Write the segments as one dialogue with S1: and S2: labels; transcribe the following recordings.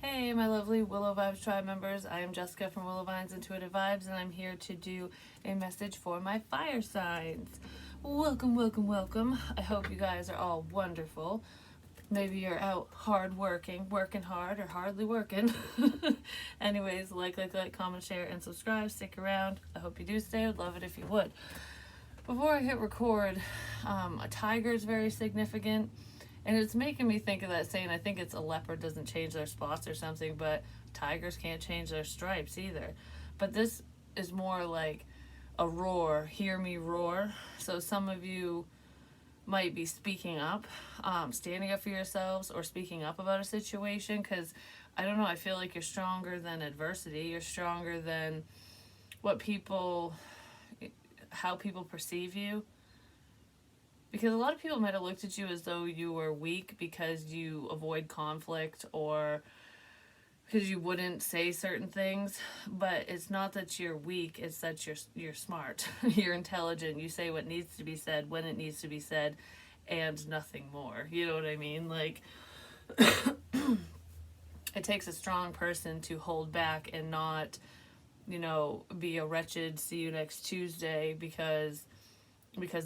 S1: Hey, my lovely Willow Vibes tribe members. I am Jessica from Willow Vines Intuitive Vibes, and I'm here to do a message for my fire signs. Welcome, welcome, welcome. I hope you guys are all wonderful. Maybe you're out hard working hard, or hardly working. Anyways, like, comment, share, and subscribe. Stick around. I hope you do stay. I'd love it if you would. Before I hit record, a tiger is very significant. And it's making me think of that saying, I think it's a leopard doesn't change their spots or something, but tigers can't change their stripes either. But this is more like a roar, hear me roar. So some of you might be speaking up, standing up for yourselves or speaking up about a situation because, I don't know, I feel like you're stronger than adversity. You're stronger than how people perceive you. Because a lot of people might have looked at you as though you were weak because you avoid conflict or because you wouldn't say certain things. But it's not that you're weak, it's that you're smart. You're intelligent. You say what needs to be said when it needs to be said and nothing more. You know what I mean? Like, it takes a strong person to hold back and not, be a wretched see you next Tuesday because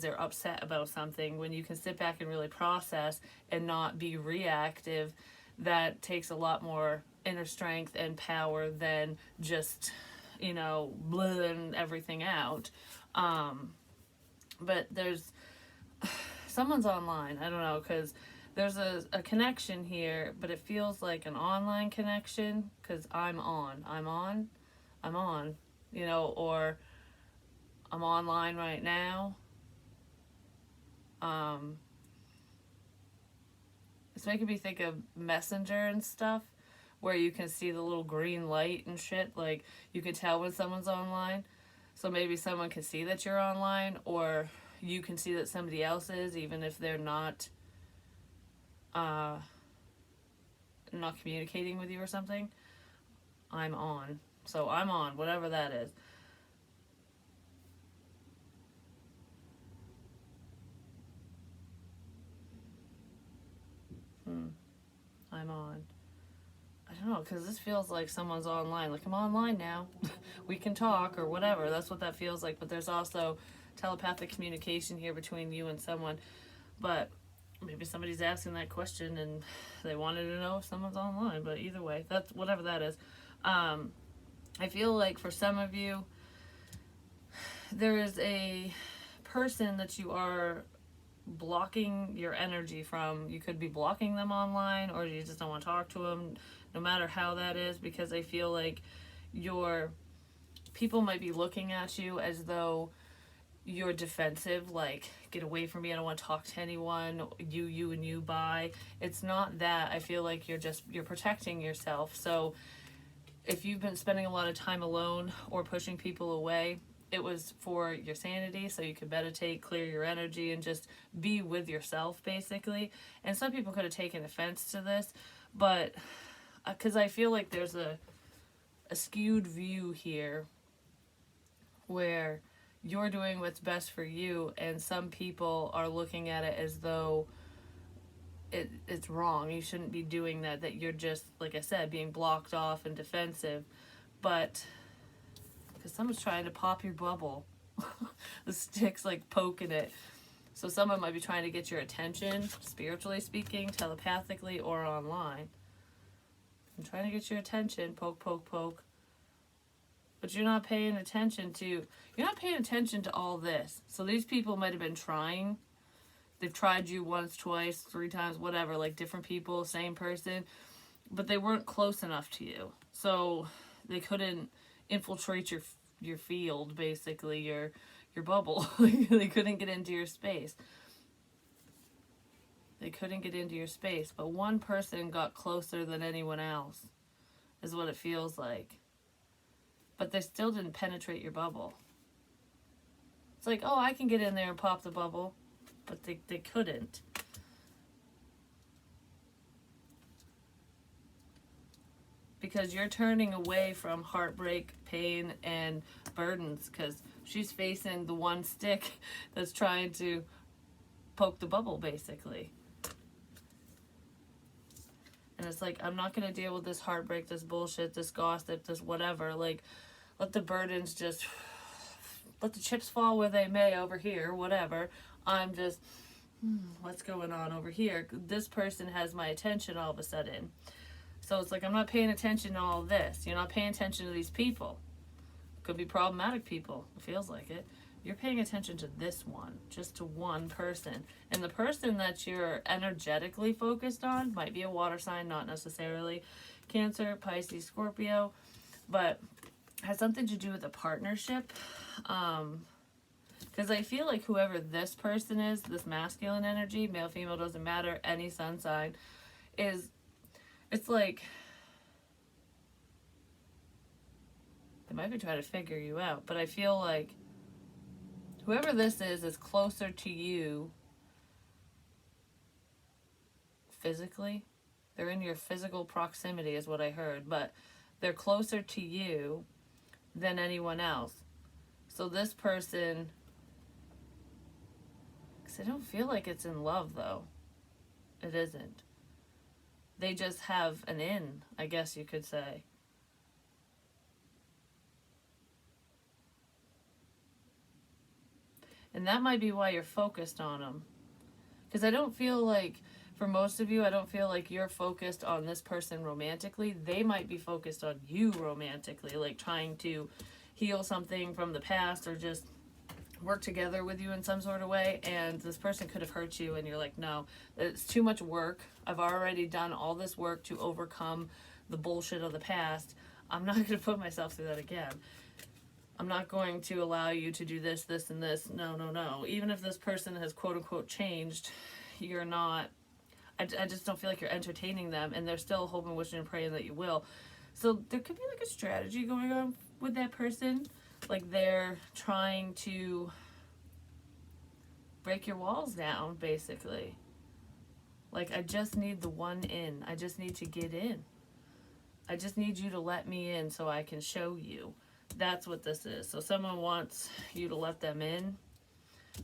S1: they're upset about something. When you can sit back and really process and not be reactive, that takes a lot more inner strength and power than just, blowing everything out. But someone's online. I don't know, because there's a connection here, but it feels like an online connection because I'm on, or I'm online right now. It's making me think of Messenger and stuff where you can see the little green light and shit. Like, you can tell when someone's online. So maybe someone can see that you're online, or you can see that somebody else is, even if they're not communicating with you or something. I'm on. So I'm on, whatever that is. I'm on. I don't know, because this feels like someone's online. Like, I'm online now. We can talk or whatever. That's what that feels like. But there's also telepathic communication here between you and someone. But maybe somebody's asking that question and they wanted to know if someone's online. But either way, that's whatever that is. I feel like for some of you, there is a person that you are blocking your energy from. You could be blocking them online, or you just don't want to talk to them, no matter how that is, because I feel like your people might be looking at you as though you're defensive, like, get away from me, I don't want to talk to anyone, you and you bye. It's not that. I feel like you're protecting yourself. So if you've been spending a lot of time alone or pushing people away, it was for your sanity, so you could meditate, clear your energy, and just be with yourself, basically. And some people could have taken offense to this, but because I feel like there's a skewed view here where you're doing what's best for you, and some people are looking at it as though it's wrong. You shouldn't be doing that you're just, like I said, being blocked off and defensive. But because someone's trying to pop your bubble. The stick's like poking it. So someone might be trying to get your attention, spiritually speaking, telepathically, or online. I'm trying to get your attention, poke, poke, poke. But you're not paying attention to all this. So these people might have been trying. They've tried you once, twice, 3 times, whatever, like different people, same person, but they weren't close enough to you. So they couldn't infiltrate your field, basically, your bubble. They couldn't get into your space. But one person got closer than anyone else, is what it feels like. But they still didn't penetrate your bubble. It's like, oh, I can get in there and pop the bubble. But they couldn't. Because you're turning away from heartbreak, pain, and burdens, because she's facing the one stick that's trying to poke the bubble, basically. And it's like, I'm not going to deal with this heartbreak, this bullshit, this gossip, this whatever. Like, let the burdens just, let the chips fall where they may over here, whatever. I'm just, what's going on over here? This person has my attention all of a sudden. So it's like, I'm not paying attention to all this. You're not paying attention to these people. Could be problematic people. It feels like it. You're paying attention to this one, just to one person. And the person that you're energetically focused on might be a water sign, not necessarily Cancer, Pisces, Scorpio, but has something to do with a partnership. Because I feel like whoever this person is, this masculine energy, male, female, doesn't matter, any sun sign, is, it's like, they might be trying to figure you out, but I feel like whoever this is closer to you physically. They're in your physical proximity is what I heard, but they're closer to you than anyone else. So this person, because I don't feel like it's in love though. It isn't. They just have an in, I guess you could say. And that might be why you're focused on them. Because I don't feel like, for most of you, I don't feel like you're focused on this person romantically. They might be focused on you romantically, like trying to heal something from the past or just work together with you in some sort of way. And this person could have hurt you and you're like, no, it's too much work. I've already done all this work to overcome the bullshit of the past. I'm not going to put myself through that again. I'm not going to allow you to do this, this, and this. No, no, no. Even if this person has quote-unquote changed, you're not, I just don't feel like you're entertaining them, and they're still hoping, wishing, and praying that you will. So there could be like a strategy going on with that person. Like they're trying to break your walls down, basically. Like, I just need the one in. I just need to get in. I just need you to let me in so I can show you. That's what this is. So someone wants you to let them in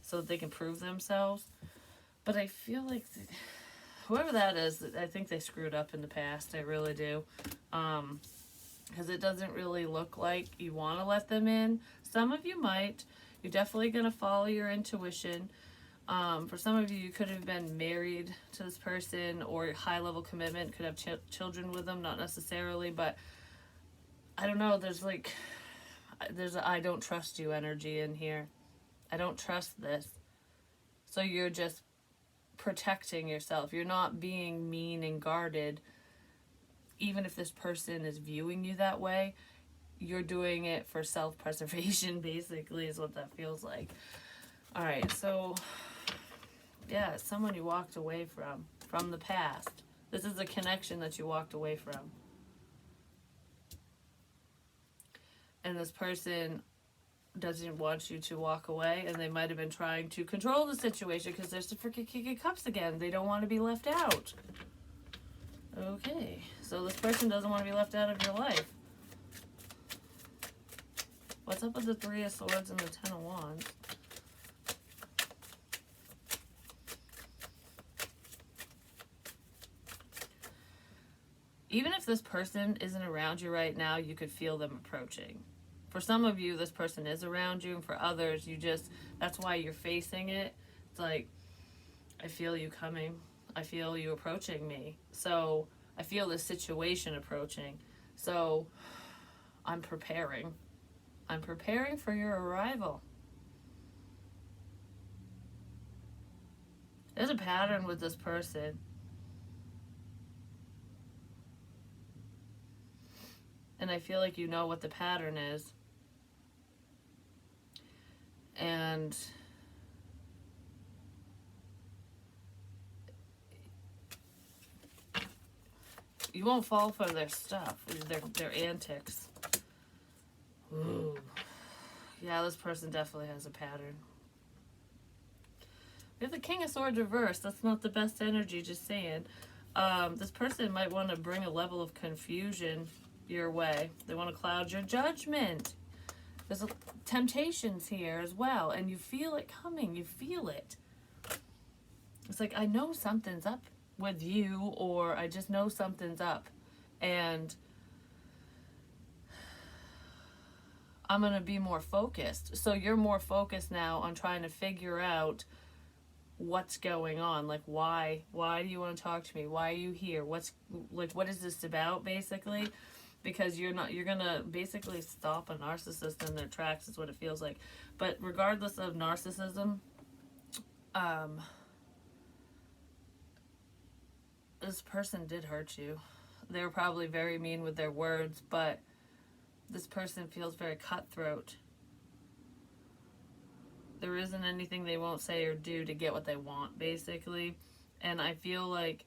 S1: so that they can prove themselves. But I feel like whoever that is, I think they screwed up in the past. I really do. Because it doesn't really look like you want to let them in. Some of you might. You're definitely going to follow your intuition. For some of you, you could have been married to this person or high-level commitment, could have children with them, not necessarily, but I don't know, there's a I don't trust you energy in here. I don't trust this. So you're just protecting yourself. You're not being mean and guarded. Even if this person is viewing you that way, you're doing it for self-preservation, basically, is what that feels like. All right, so yeah, someone you walked away from the past. This is a connection that you walked away from. And this person doesn't want you to walk away, and they might have been trying to control the situation because there's the freaking King of Cups again. They don't want to be left out. Okay, so this person doesn't want to be left out of your life. What's up with the Three of Swords and the Ten of Wands? Even if this person isn't around you right now, you could feel them approaching. For some of you, this person is around you, and for others, that's why you're facing it. It's like, I feel you coming. I feel you approaching me. So I feel this situation approaching. So I'm preparing. I'm preparing for your arrival. There's a pattern with this person. And I feel like you know what the pattern is. And you won't fall for their stuff, their antics. Ooh. Yeah, this person definitely has a pattern. We have the King of Swords reversed. That's not the best energy, just saying. This person might want to bring a level of confusion your way. They want to cloud your judgment. There's temptations here as well, and you feel it coming. You feel it. It's like, I know something's up with you, or I just know something's up. And I'm going to be more focused. So you're more focused now on trying to figure out what's going on. Like, why do you want to talk to me? Why are you here? What's, like, what is this about, basically? Because you're going to basically stop a narcissist in their tracks, is what it feels like. But regardless of narcissism, this person did hurt you. They were probably very mean with their words, but this person feels very cutthroat. There isn't anything they won't say or do to get what they want, basically. And I feel like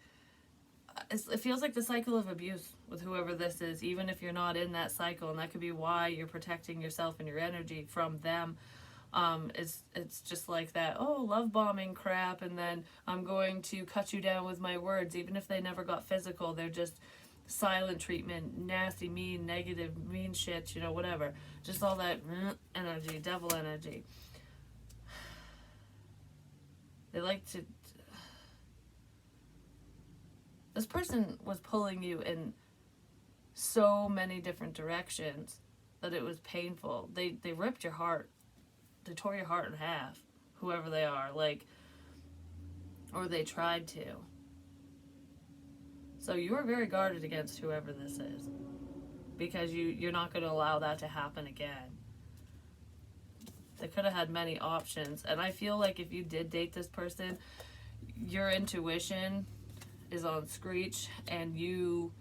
S1: it feels like the cycle of abuse with whoever this is, even if you're not in that cycle. And that could be why you're protecting yourself and your energy from them. It's just like that, oh, love bombing crap, and then I'm going to cut you down with my words. Even if they never got physical, they're just silent treatment, nasty, mean, negative, mean shit, you know, whatever. Just all that energy, devil energy. They like to... This person was pulling you in so many different directions that it was painful. They ripped your heart. They tore your heart in half, whoever they are, like, or they tried to. So you are very guarded against whoever this is, because you're not going to allow that to happen again. They could have had many options, and I feel like if you did date this person, your intuition is on screech, and you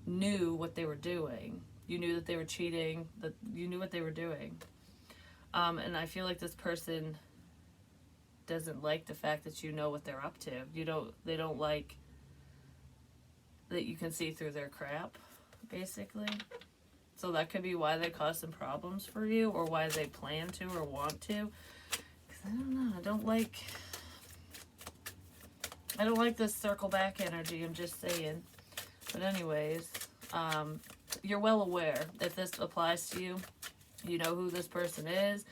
S1: knew what they were doing. You knew that they were cheating, that you knew what they were doing. And I feel like this person doesn't like the fact that you know what they're up to. They don't like that you can see through their crap, basically. So that could be why they cause some problems for you, or why they plan to or want to. Because I don't know, I don't like this circle back energy, I'm just saying. But anyways, you're well aware if this applies to you. You know who this person is,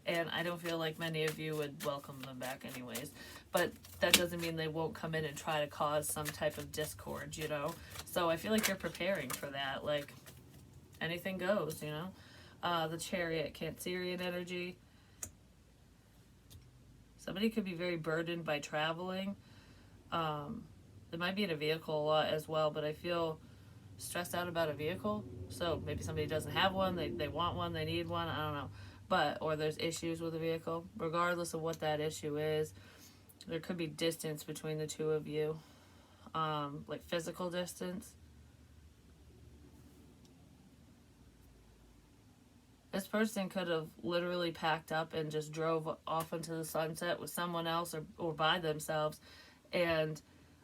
S1: and I don't feel like many of you would welcome them back anyways. But that doesn't mean they won't come in and try to cause some type of discord, you know? So I feel like you're preparing for that. Like, anything goes, you know? The Chariot, Cancerian energy. Somebody could be very burdened by traveling. They might be in a vehicle a lot as well, but I feel stressed out about a vehicle. So maybe somebody doesn't have one, they want one, they need one, I don't know. But, or there's issues with the vehicle. Regardless of what that issue is, there could be distance between the two of you. Like physical distance. This person could have literally packed up and just drove off into the sunset with someone else, or by themselves. And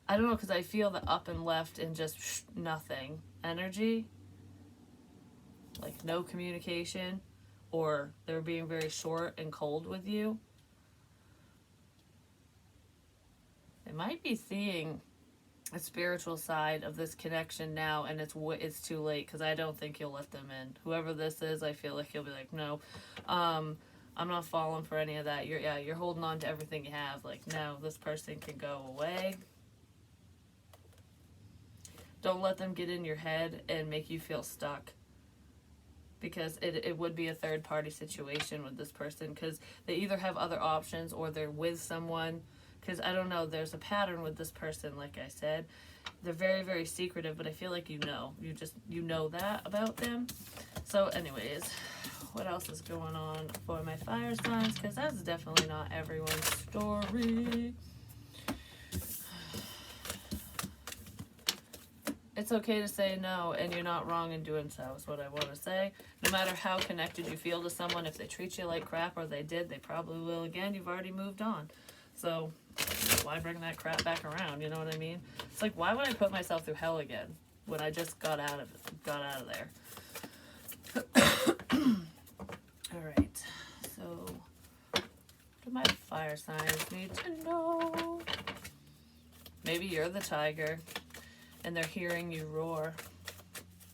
S1: I don't know, because I feel the up and left and just nothing energy. Like no communication, or they're being very short and cold with you. They might be seeing a spiritual side of this connection now, and it's too late, because I don't think you'll let them in. Whoever this is, I feel like you'll be like, no, I'm not falling for any of that. You're holding on to everything you have. Like, no, this person can go away. Don't let them get in your head and make you feel stuck, because it would be a third party situation with this person, because they either have other options or they're with someone. Because I don't know, there's a pattern with this person. Like I said, they're very, very secretive, but I feel like you know that about them. So anyways, what else is going on for my fire signs? Because that's definitely not everyone's story. It's okay to say no, and you're not wrong in doing so, is what I want to say. No matter how connected you feel to someone, if they treat you like crap, or they probably will again. You've already moved on. So why bring that crap back around? You know what I mean? It's like, why would I put myself through hell again when I just got out of there? All right. So what do my fire signs need to know? Maybe you're the tiger, and they're hearing you roar.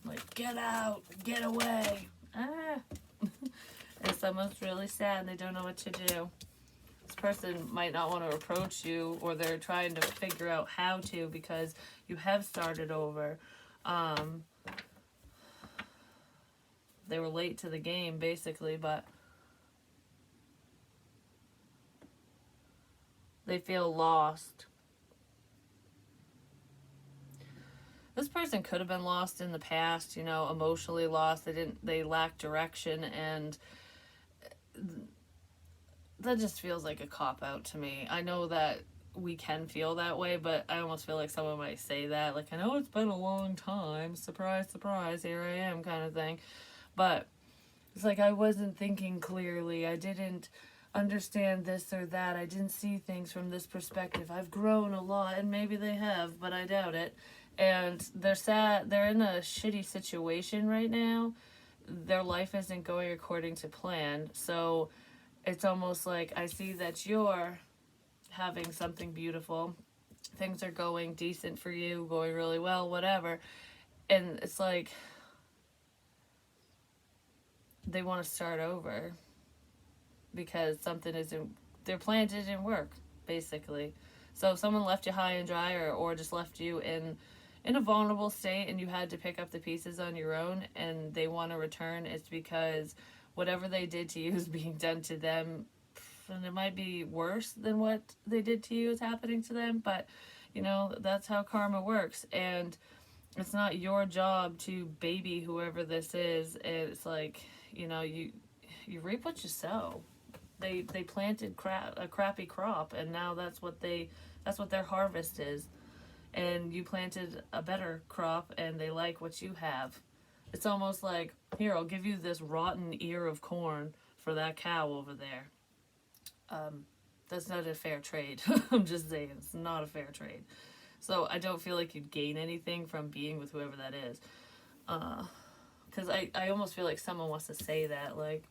S1: Like, get out, get away. And someone's really sad and they don't know what to do. This person might not want to approach you, or they're trying to figure out how to, because you have started over. They were late to the game, basically, but they feel lost. This person could have been lost in the past, you know, emotionally lost. They lack direction, and that just feels like a cop-out to me. I know that we can feel that way, but I almost feel like someone might say that, like, I know it's been a long time, surprise, surprise, here I am, kind of thing. But it's like I wasn't thinking clearly. I didn't understand this or that. I didn't see things from this perspective. I've grown a lot, and maybe they have, but I doubt it. And they're sad. They're in a shitty situation right now. Their life isn't going according to plan. So it's almost like I see that you're having something beautiful. Things are going decent for you, going really well, whatever. And it's like they want to start over because something isn't, their plan didn't work, basically. So if someone left you high and dry, or just left you in a vulnerable state, and you had to pick up the pieces on your own, and they want to return, it's because whatever they did to you is being done to them, and it might be worse than what they did to you is happening to them. But you know, that's how karma works, and it's not your job to baby whoever this is. It's like, you know, you reap what you sow. They planted a crappy crop, and now that's what their harvest is. And you planted a better crop, and they like what you have. It's almost like, here, I'll give you this rotten ear of corn for that cow over there. That's not a fair trade. I'm just saying, it's not a fair trade. So I don't feel like you'd gain anything from being with whoever that is. Because I almost feel like someone wants to say that, like,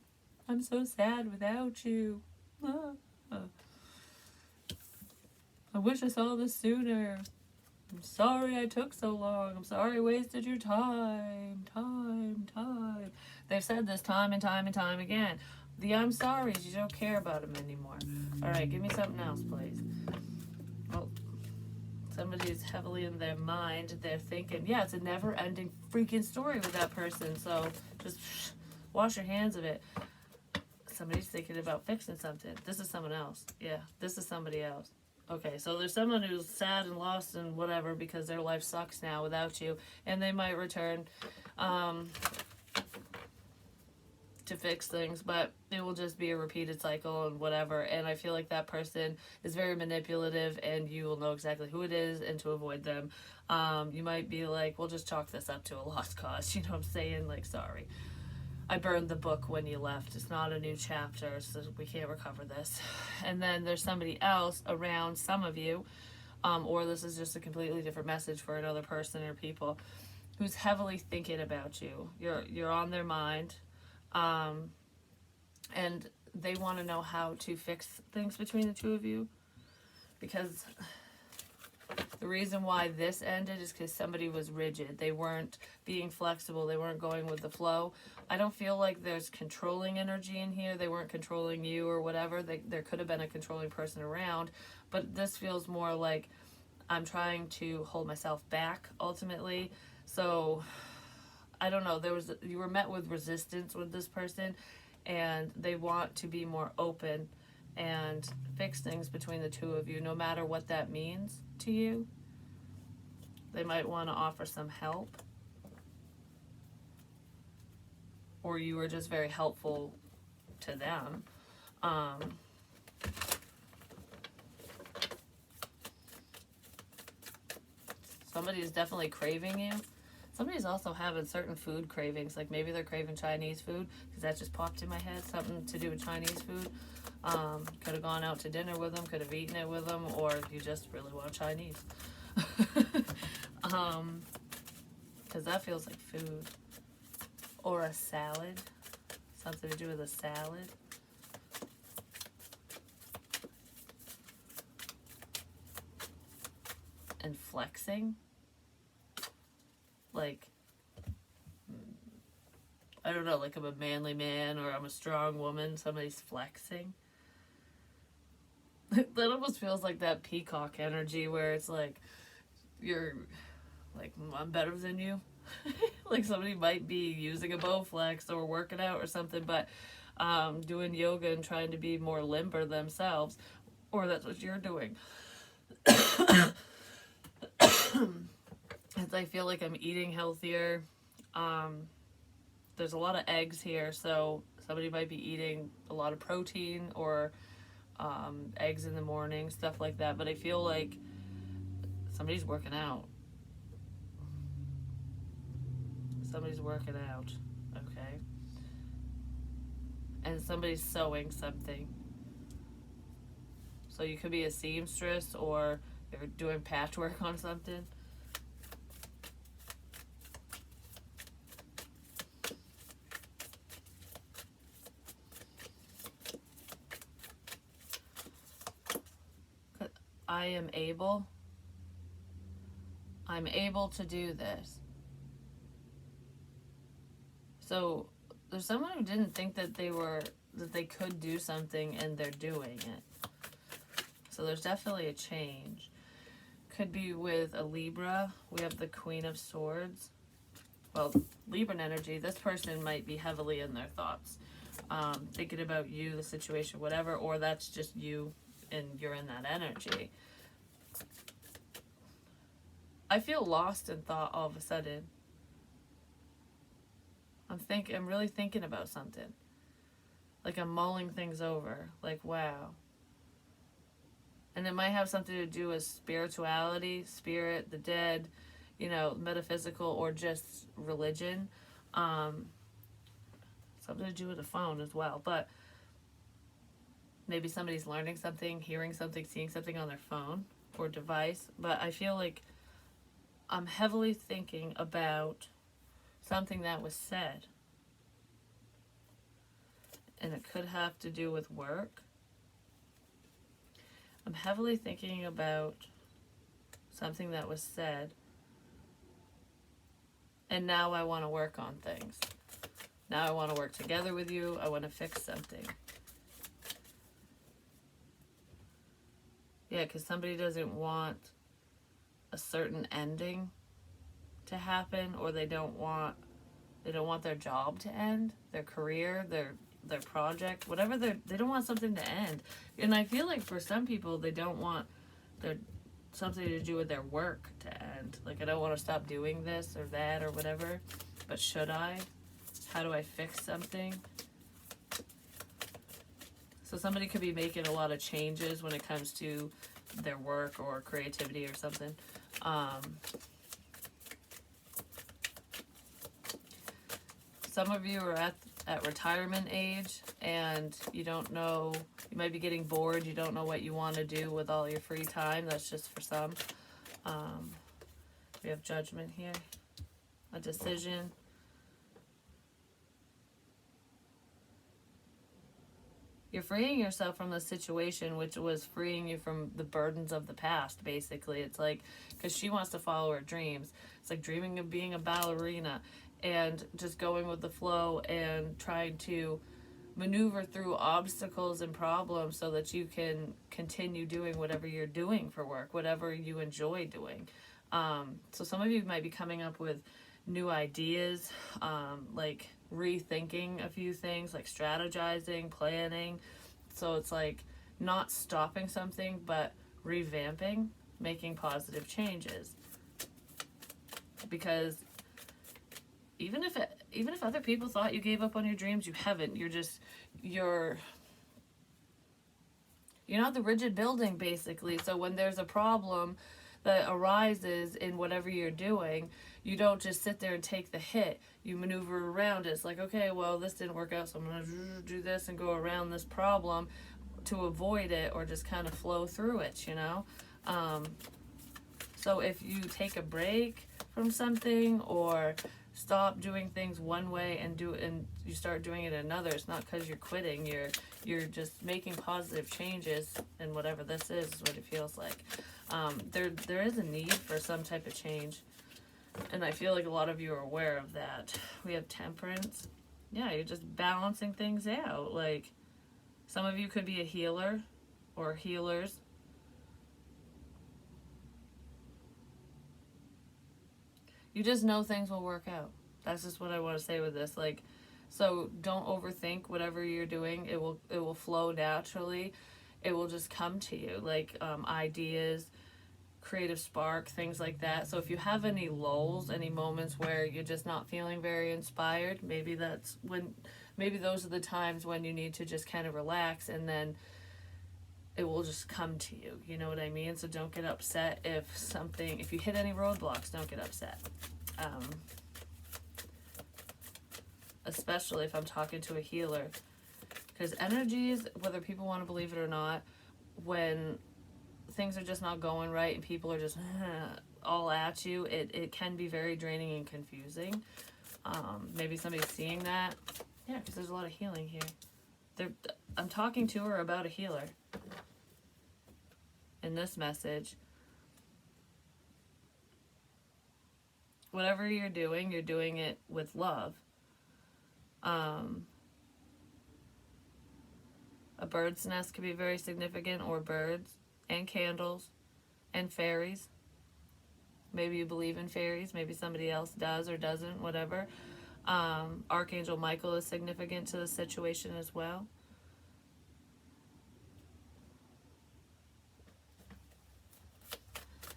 S1: I'm so sad without you. I wish I saw this sooner. I'm sorry I took so long. I'm sorry I wasted your time. They've said this time and time and time again. The I'm sorry's, you don't care about them anymore. All right, give me something else, please. Well, somebody's heavily in their mind. They're thinking, yeah, it's a never-ending freaking story with that person. So just wash your hands of it. Somebody's thinking about fixing something. This is someone else. Yeah, this is somebody else. Okay, so there's someone who's sad and lost and whatever because their life sucks now without you, and they might return to fix things, but it will just be a repeated cycle and whatever. And I feel like that person is very manipulative, and you will know exactly who it is, and to avoid them, you might be like, we'll just chalk this up to a lost cause. You know what I'm saying? Like, sorry, I burned the book when you left. It's not a new chapter, so we can't recover this. And then there's somebody else around some of you, or this is just a completely different message for another person or people who's heavily thinking about you. You're on their mind, and they want to know how to fix things between the two of you, because the reason why this ended is because somebody was rigid. They weren't being flexible. They weren't going with the flow. I don't feel like there's controlling energy in here. They weren't controlling you or whatever. There could have been a controlling person around, but this feels more like I'm trying to hold myself back ultimately. So I don't know. You were met with resistance with this person, and they want to be more open and fix things between the two of you, no matter what that means to you. They might want to offer some help, or you were just very helpful to them. Somebody is definitely craving you. Somebody's also having certain food cravings, like maybe they're craving Chinese food, because that just popped in my head, something to do with Chinese food. Could have gone out to dinner with them, could have eaten it with them, or you just really want Chinese. Because that feels like food. Or a salad. Something to do with a salad. And flexing. Like, I don't know, like I'm a manly man or I'm a strong woman. Somebody's flexing. That almost feels like that peacock energy where it's like you're like, I'm better than you. Like somebody might be using a Bowflex or working out or something, but doing yoga and trying to be more limber themselves, or that's what you're doing. As I feel like I'm eating healthier. Um, there's a lot of eggs here, so somebody might be eating a lot of protein or eggs in the morning, stuff like that. But I feel like somebody's working out. Somebody's working out, okay? And somebody's sewing something. So you could be a seamstress or you're doing patchwork on something. I am able. I'm able to do this. So there's someone who didn't think that they could do something and they're doing it. So there's definitely a change. Could be with a Libra. We have the Queen of Swords. Well, Libran energy, this person might be heavily in their thoughts. Thinking about you, the situation, whatever, or that's just you and you're in that energy. I feel lost in thought all of a sudden. I'm really thinking about something. Like I'm mulling things over. Like, wow. And it might have something to do with spirituality, spirit, the dead, metaphysical, or just religion. Something to do with the phone as well. But maybe somebody's learning something, hearing something, seeing something on their phone or device. But I feel like I'm heavily thinking about something that was said. And it could have to do with work. I'm heavily thinking about something that was said. And now I want to work on things. Now I want to work together with you. I want to fix something. Yeah, because somebody doesn't want a certain ending to happen, or they don't want their job to end, their career, their project, whatever they don't want something to end. And I feel like for some people they don't want their something to do with their work to end. Like, I don't want to stop doing this or that or whatever, but should I? How do I fix something? So somebody could be making a lot of changes when it comes to their work or creativity or something. Some of you are at retirement age and you don't know, you might be getting bored, you don't know what you want to do with all your free time. That's just for some. We have judgment here, a decision. You're freeing yourself from the situation, which was freeing you from the burdens of the past, basically. It's like, because she wants to follow her dreams. It's like dreaming of being a ballerina and just going with the flow and trying to maneuver through obstacles and problems so that you can continue doing whatever you're doing for work, whatever you enjoy doing. So some of you might be coming up with new ideas, like rethinking a few things, like strategizing, planning. So it's like not stopping something, but revamping, making positive changes. Because even if other people thought you gave up on your dreams, you haven't. You're not the rigid building, basically. So when there's a problem that arises in whatever you're doing, you don't just sit there and take the hit. You maneuver around it. It's like, okay, well, this didn't work out, so I'm going to do this and go around this problem to avoid it, or just kind of flow through it, So if you take a break from something or stop doing things one way and you start doing it another, it's not because you're quitting. You're just making positive changes, and whatever this is what it feels like. There is a need for some type of change, and I feel like a lot of you are aware of that. We have temperance. Yeah, you're just balancing things out. Like, some of you could be a healer or healers. You just know things will work out. That's just what I want to say with this. Like, so don't overthink whatever you're doing. It will flow naturally. It will just come to you, like ideas, creative spark, things like that. So if you have any lulls, any moments where you're just not feeling very inspired, maybe those are the times when you need to just kind of relax, and then it will just come to you. You know what I mean? So don't get upset if you hit any roadblocks, don't get upset. Especially if I'm talking to a healer. Because energies, whether people want to believe it or not, when things are just not going right and people are just all at you, it can be very draining and confusing. Maybe somebody's seeing that. Yeah, because there's a lot of healing here. I'm talking to her about a healer in this message. Whatever you're doing it with love. A bird's nest could be very significant, or birds, and candles, and fairies. Maybe you believe in fairies, maybe somebody else does or doesn't, whatever. Archangel Michael is significant to the situation as well.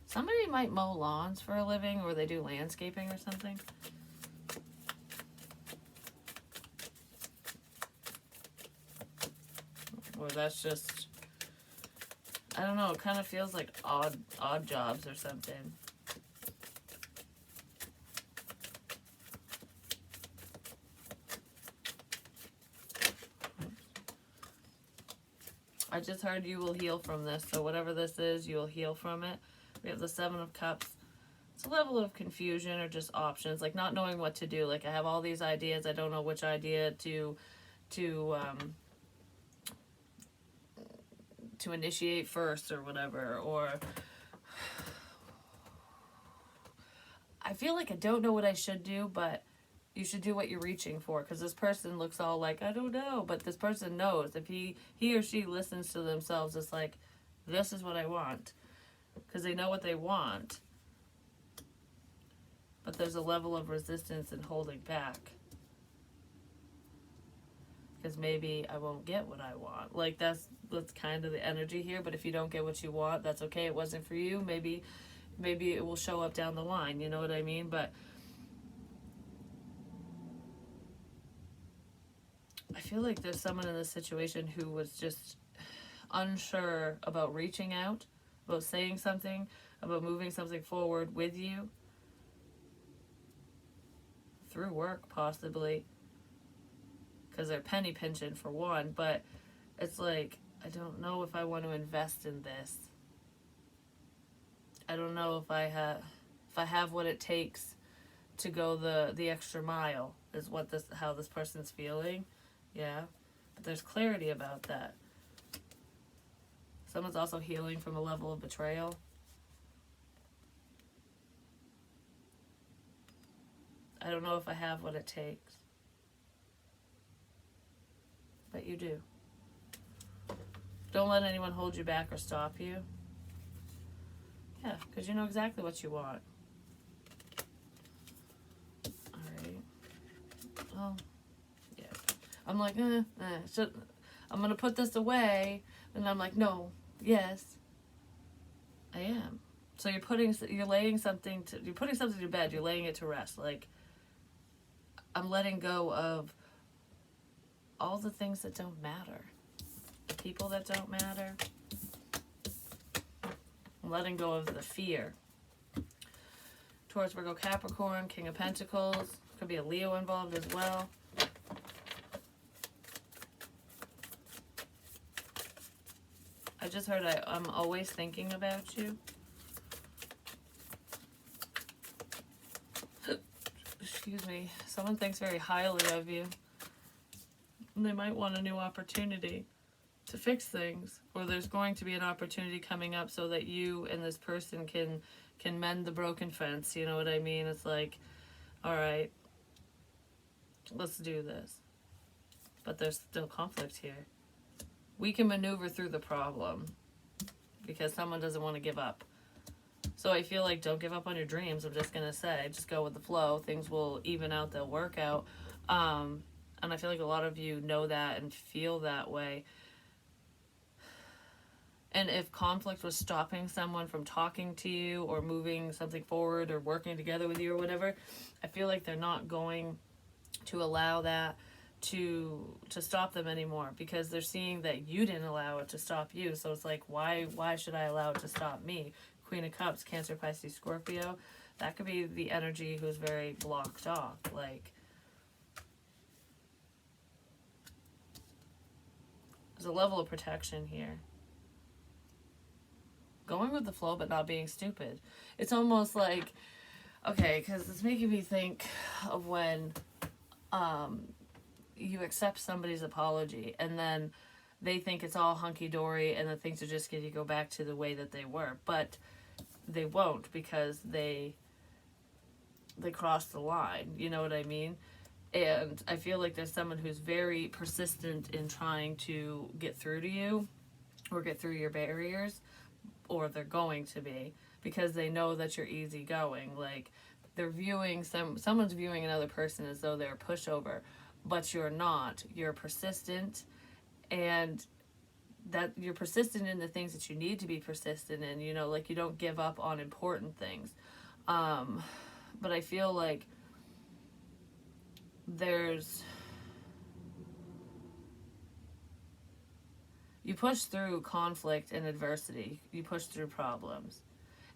S1: Somebody might mow lawns for a living, or they do landscaping or something. Or that's just, I don't know, it kind of feels like odd jobs or something. I just heard you will heal from this. So whatever this is, you will heal from it. We have the Seven of Cups. It's a level of confusion or just options, like not knowing what to do. Like I have all these ideas, I don't know which idea to initiate first or whatever. Or I feel like I don't know what I should do, but you should do what you're reaching for, because this person looks all like, I don't know, but this person knows. If he or she listens to themselves, it's like, this is what I want, because they know what they want, but there's a level of resistance and holding back, because maybe I won't get what I want. Like that's kind of the energy here. But if you don't get what you want, that's okay. It wasn't for you. Maybe it will show up down the line, you know what I mean? But I feel like there's someone in this situation who was just unsure about reaching out, about saying something, about moving something forward with you. Through work, possibly. Because they're penny pinching for one. But it's like, I don't know if I want to invest in this. I don't know if I have what it takes to go the extra mile, is how this person's feeling. Yeah, but there's clarity about that. Someone's also healing from a level of betrayal. I don't know if I have what it takes. But you do. Don't let anyone hold you back or stop you. Yeah, because you know exactly what you want. Alright. Well, yeah. I'm like, I'm going to put this away. And I'm like, no, yes, I am. So you're putting something to bed. You're laying it to rest. Like, I'm letting go of all the things that don't matter. The people that don't matter. I'm letting go of the fear. Taurus, Virgo, Capricorn, King of Pentacles. Could be a Leo involved as well. I just heard I'm always thinking about you. Excuse me. Someone thinks very highly of you. And they might want a new opportunity to fix things. Or there's going to be an opportunity coming up so that you and this person can mend the broken fence. You know what I mean? It's like, all right, let's do this. But there's still conflict here. we can maneuver through the problem because someone doesn't want to give up. So I feel like don't give up on your dreams. I'm just going to say, just go with the flow. Things will even out, they'll work out. And I feel like a lot of you know that and feel that way. And if conflict was stopping someone from talking to you or moving something forward or working together with you or whatever, I feel like they're not going to allow that to stop them anymore, because they're seeing that you didn't allow it to stop you. So it's like, why should I allow it to stop me? Queen of Cups, Cancer, Pisces, Scorpio. That could be the energy who's very blocked off. Like, there's a level of protection here. Going with the flow, but not being stupid. It's almost like, okay, because it's making me think of when you accept somebody's apology and then they think it's all hunky-dory and then things are just going to go back to the way that they were. But they won't, because they crossed the line. You know what I mean? And I feel like there's someone who's very persistent in trying to get through to you or get through your barriers, or they're going to be, because they know that you're easygoing. Like, they're viewing someone's viewing another person as though they're a pushover, but you're not. You're persistent, and that you're persistent in the things that you need to be persistent in. You know, like, you don't give up on important things. But I feel like you push through conflict and adversity. You push through problems.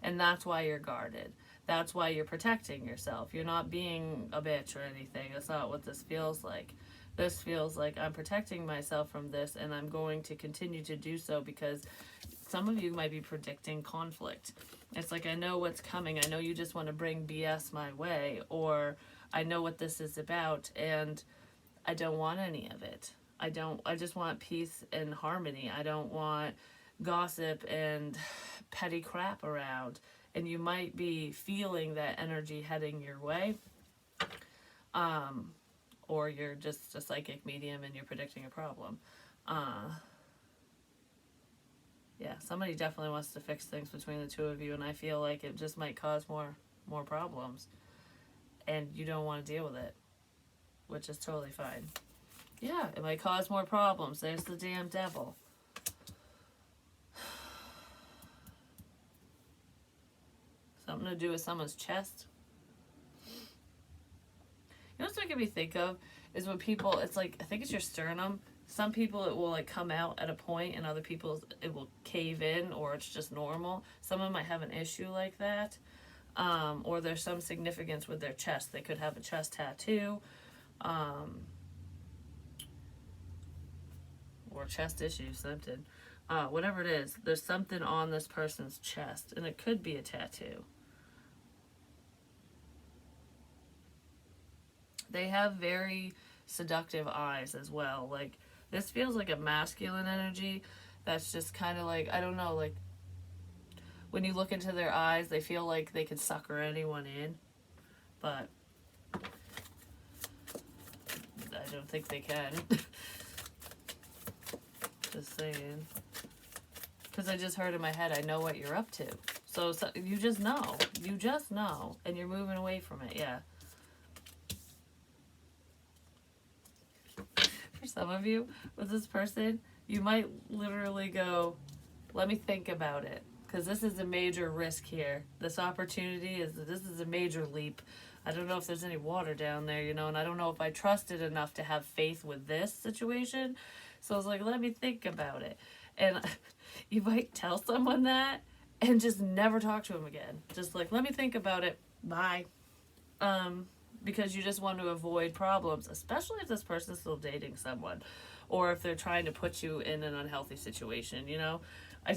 S1: And that's why you're guarded. That's why you're protecting yourself. You're not being a bitch or anything. That's not what this feels like. This feels like I'm protecting myself from this, and I'm going to continue to do so, because some of you might be predicting conflict. It's like, I know what's coming. I know you just want to bring BS my way, or I know what this is about, and I don't want any of it. I just want peace and harmony. I don't want gossip and petty crap around. And you might be feeling that energy heading your way. Or you're just a psychic medium and you're predicting a problem. Yeah, somebody definitely wants to fix things between the two of you, and I feel like it just might cause more problems. And you don't want to deal with it, which is totally fine. Yeah, it might cause more problems. There's the damn devil. Something to do with someone's chest. You know what's making me think of is when people, it's like, I think it's your sternum. Some people it will like come out at a point, and other people it will cave in, or it's just normal. Someone might have an issue like that. Or there's some significance with their chest. They could have a chest tattoo. Or chest issues, something. Whatever it is, there's something on this person's chest, and it could be a tattoo. They have very seductive eyes as well. Like, this feels like a masculine energy that's just kind of like, I don't know, like, when you look into their eyes, they feel like they could sucker anyone in. But I don't think they can. Just saying. Because I just heard in my head, I know what you're up to. So you just know. You just know. And you're moving away from it, yeah. For some of you, with this person, you might literally go, let me think about it. Because this is a major risk here. This opportunity this is a major leap. I don't know if there's any water down there, you know, and I don't know if I trusted enough to have faith with this situation. So I was like, let me think about it. And you might tell someone that and just never talk to them again. Just like, let me think about it. Bye. Because you just want to avoid problems, especially if this person's still dating someone, or if they're trying to put you in an unhealthy situation, you know? I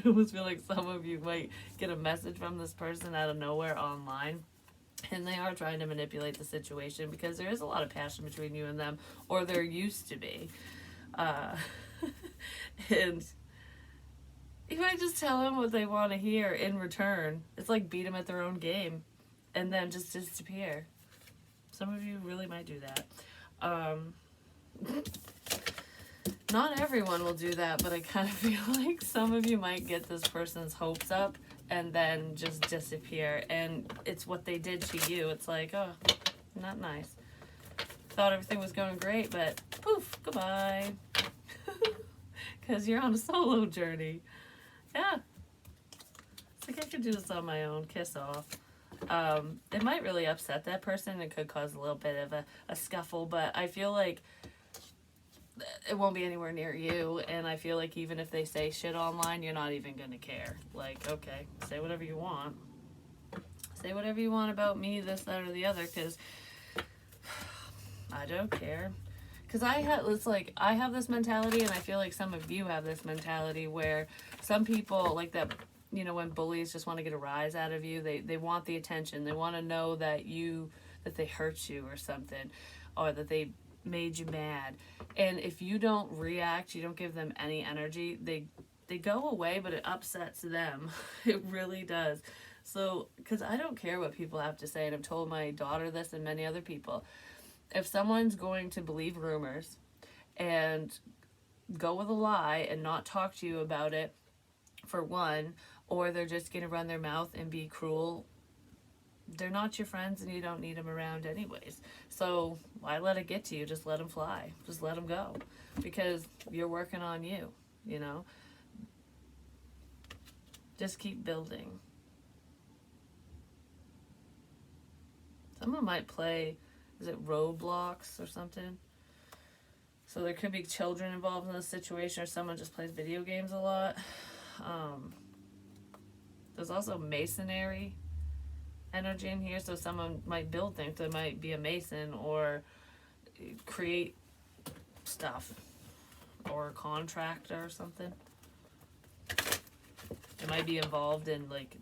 S1: almost feel like some of you might get a message from this person out of nowhere online, and they are trying to manipulate the situation, because there is a lot of passion between you and them, or there used to be. And you might just tell them what they want to hear in return. It's like beat them at their own game and then just disappear. Some of you really might do that. Not everyone will do that, but I kind of feel like some of you might get this person's hopes up and then just disappear. And it's what they did to you. It's like, oh, not nice. Thought everything was going great, but poof, goodbye. Because you're on a solo journey. Yeah. It's like I could do this on my own. Kiss off. It might really upset that person. It could cause a little bit of a scuffle, but I feel like it won't be anywhere near you. And I feel like even if they say shit online, you're not even going to care. Like, okay, say whatever you want. Say whatever you want about me, this, that, or the other, because I don't care. Because I have this mentality, and I feel like some of you have this mentality where some people, like that, you know, when bullies just want to get a rise out of you, they want the attention. They want to know that they hurt you or something, or that they made you mad. And if you don't react, you don't give them any energy, they go away, but it upsets them. It really does. So, because I don't care what people have to say, and I've told my daughter this and many other people. If someone's going to believe rumors and go with a lie and not talk to you about it, for one, or they're just going to run their mouth and be cruel, they're not your friends and you don't need them around anyways. So why let it get to you? Just let them fly. Just let them go. Because you're working on you, you know? Just keep building. Someone might play, is it Roblox or something? So there could be children involved in this situation, or someone just plays video games a lot. There's also masonry energy in here, so someone might build things. They might be a mason or create stuff, or a contractor or something. They might be involved in like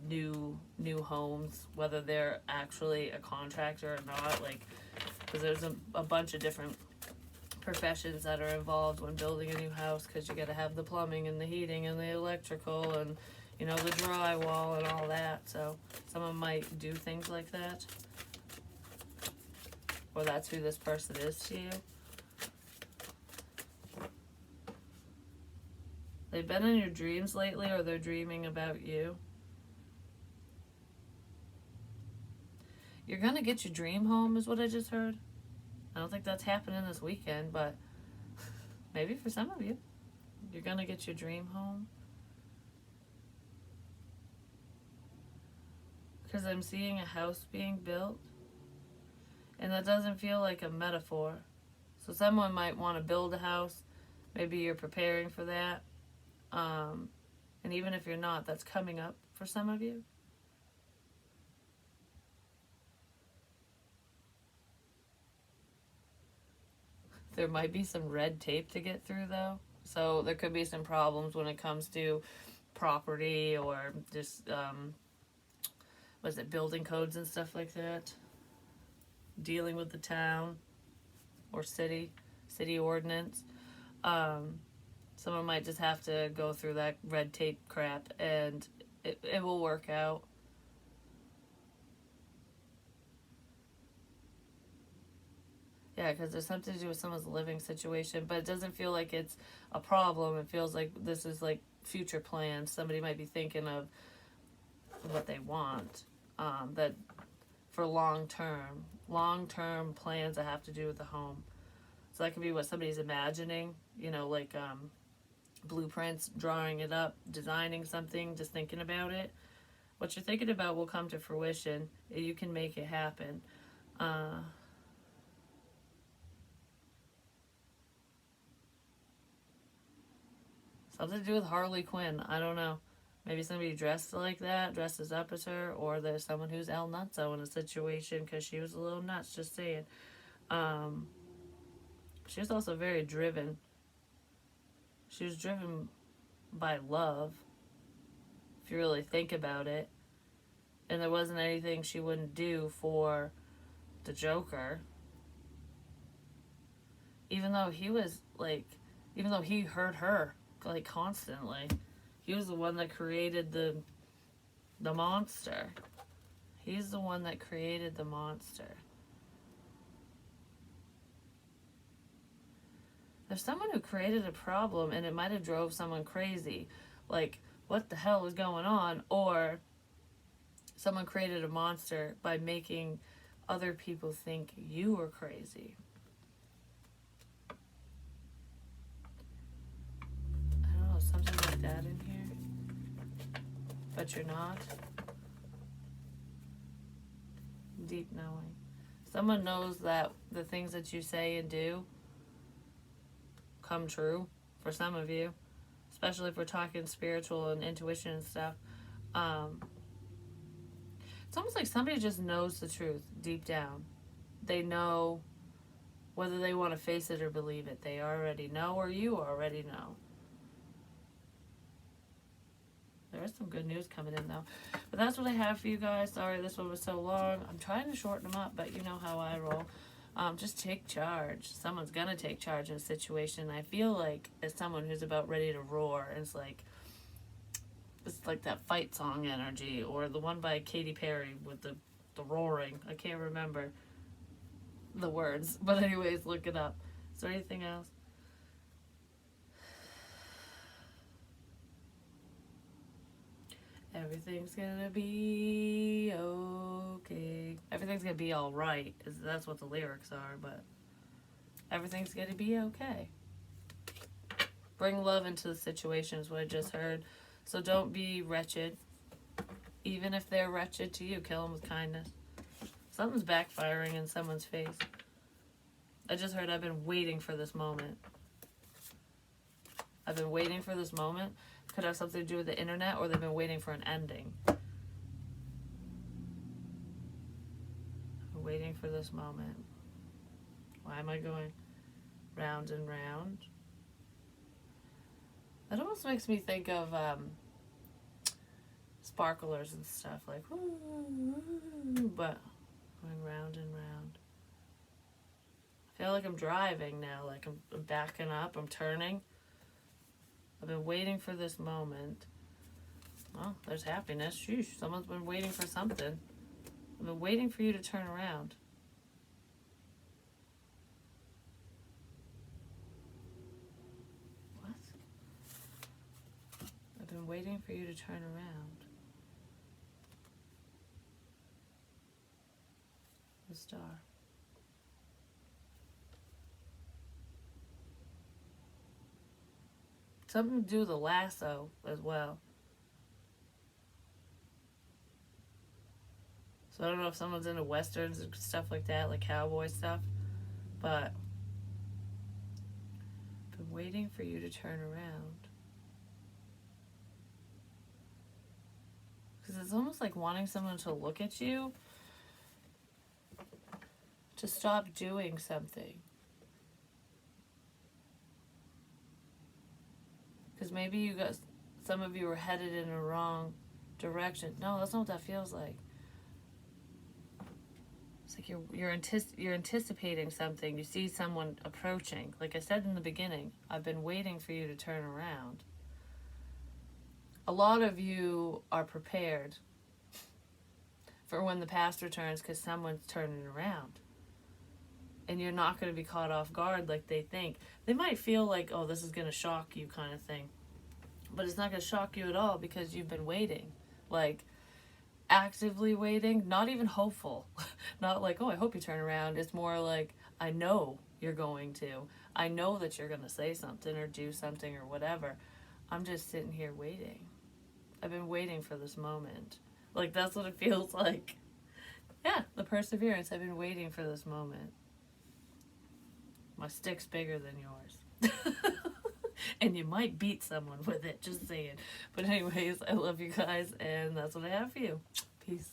S1: new homes, whether they're actually a contractor or not, like, because there's a bunch of different professions that are involved when building a new house, because you got to have the plumbing and the heating and the electrical and, you know, the drywall and all that. So someone might do things like that, or that's who this person is to you. They've been in your dreams lately, or they're dreaming about you. You're gonna get your dream home, is what I just heard. I don't think that's happening this weekend, but maybe for some of you. You're gonna get your dream home. Because I'm seeing a house being built, and that doesn't feel like a metaphor. So someone might want to build a house. Maybe you're preparing for that. And even if you're not, that's coming up for some of you. There might be some red tape to get through, though. So there could be some problems when it comes to property, or just, building codes and stuff like that. Dealing with the town or city ordinance. Someone might just have to go through that red tape crap, and it will work out. Yeah, because there's something to do with someone's living situation, but it doesn't feel like it's a problem. It feels like this is like future plans. Somebody might be thinking of what they want, that for long-term plans that have to do with the home. So that could be what somebody's imagining, you know, like blueprints, drawing it up, designing something, just thinking about it. What you're thinking about will come to fruition. You can make it happen. Something to do with Harley Quinn. I don't know. Maybe somebody dressed like that, dresses up as her, or there's someone who's El Nutso in a situation because she was a little nuts, just saying. She was also very driven. She was driven by love, if you really think about it. And there wasn't anything she wouldn't do for the Joker. Even though he hurt her, like, constantly. He was the one that created the monster. He's the one that created the monster. There's someone who created a problem and it might have drove someone crazy. Like, what the hell is going on? Or someone created a monster by making other people think you were crazy. I don't know, something like that in here. But you're not. Deep knowing. Someone knows that the things that you say and do come true for some of you, especially if we're talking spiritual and intuition and stuff. It's almost like somebody just knows the truth deep down. They know whether they want to face it or believe it. They already know, or you already know. There is some good news coming in though. But that's what I have for you guys. Sorry this one was so long. I'm trying to shorten them up, but you know how I roll. Just take charge. Someone's gonna take charge in a situation. I feel like as someone who's about ready to roar, it's like that fight song energy, or the one by Katy Perry with the roaring. I can't remember the words, but anyways, look it up. Is there anything else? Everything's gonna be okay. Everything's gonna be alright. That's what the lyrics are, but everything's gonna be okay. Bring love into the situation is what I just heard. So don't be wretched. Even if they're wretched to you, kill them with kindness. Something's backfiring in someone's face. I just heard I've been waiting for this moment. I've been waiting for this moment. Could have something to do with the internet, or they've been waiting for an ending. I've been waiting for this moment. Why am I going round and round? That almost makes me think of sparklers and stuff, like, but going round and round. I feel like I'm driving now, like I'm backing up, I'm turning. I've been waiting for this moment. Well, there's happiness. Sheesh, someone's been waiting for something. I've been waiting for you to turn around. What? I've been waiting for you to turn around. The star. Something to do with the lasso as well. So I don't know if someone's into westerns and stuff like that, like cowboy stuff, but I've been waiting for you to turn around. Because it's almost like wanting someone to look at you to stop doing something. Because maybe some of you were headed in a wrong direction. No, that's not what that feels like. It's like you're anticipating something. You see someone approaching. Like I said in the beginning, I've been waiting for you to turn around. A lot of you are prepared for when the past returns because someone's turning around. And you're not going to be caught off guard like they think. They might feel like, oh, this is going to shock you kind of thing. But it's not going to shock you at all because you've been waiting. Like, actively waiting, not even hopeful. Not like, oh, I hope you turn around. It's more like, I know you're going to. I know that you're going to say something or do something or whatever. I'm just sitting here waiting. I've been waiting for this moment. Like, that's what it feels like. Yeah, the perseverance. I've been waiting for this moment. My stick's bigger than yours. And you might beat someone with it, just saying. But anyways, I love you guys, and that's what I have for you. Peace.